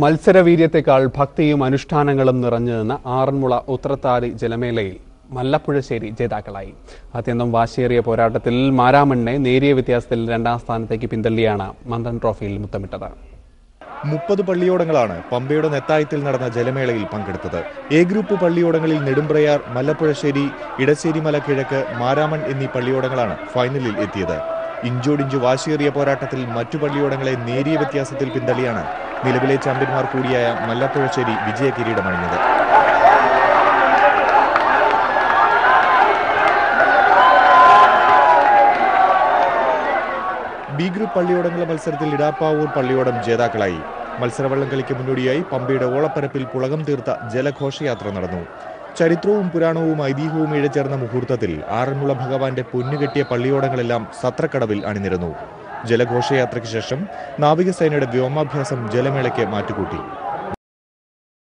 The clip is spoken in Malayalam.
മത്സരവീര്യത്തെക്കാൾ ഭക്തിയും അനുഷ്ഠാനങ്ങളും നിറഞ്ഞു നിന്ന ആറന്മുള ഉത്രത്താരി ജലമേളയിൽ മല്ലപ്പുഴശ്ശേരി ജേതാക്കളായി. അത്യന്തം വാശിയേറിയ പോരാട്ടത്തിൽ മാരാമണ്ണിനെ നേരിയ വ്യത്യാസത്തിൽ രണ്ടാം സ്ഥാനത്തേക്ക് പിന്തള്ളിയാണ് മന്ത്രൻ ട്രോഫിയിൽ മുത്തമിട്ടത്. 30 പള്ളിയോടങ്ങളാണ് പമ്പയുടെ നെത്തായത്തിൽ നടന്ന ജലമേളയിൽ പങ്കെടുത്തത്. എ ഗ്രൂപ്പ് പള്ളിയോടങ്ങളിൽ നെടുമ്പ്രയാർ, മല്ലപ്പുഴശ്ശേരി, ഇടശ്ശേരിമല കിഴക്ക്, മാരാമൺ എന്നീ പള്ളിയോടങ്ങളാണ് ഫൈനലിൽ എത്തിയത്. ഇഞ്ചോടിഞ്ചു വാശിയേറിയ പോരാട്ടത്തിൽ മറ്റു പള്ളിയോടങ്ങളെ നേരിയ വ്യത്യാസത്തിൽ പിന്തള്ളിയാണ് നിലവിലെ ചാമ്പ്യന്മാർ കൂടിയായ മല്ലപ്പുഴശ്ശേരി വിജയ കിരീടമണിഞ്ഞത്. ബി ഗ്രൂപ്പ് പള്ളിയോടങ്ങളുടെ മത്സരത്തിൽ ഇടാപ്പാവൂർ പള്ളിയോടം ജേതാക്കളായി. മത്സരവള്ളം കളിക്ക് മുന്നോടിയായി പമ്പയുടെ ഓളപ്പരപ്പിൽ പുളകം തീർത്ത ജലഘോഷയാത്ര നടന്നു. ചരിത്രവും പുരാണവും ഐതിഹ്യവും ഇഴചേർന്ന മുഹൂർത്തത്തിൽ ആറന്മുള ഭഗവാന്റെ പൊന്നുകെട്ടിയ പള്ളിയോടങ്ങളെല്ലാം സത്രക്കടവിൽ അണിനിരന്നു. ജലഘോഷയാത്രയ്ക്ക് ശേഷം നാവികസേനയുടെ വ്യോമാഭ്യാസം ജലമേളയ്ക്ക് മാറ്റുകൂട്ടി.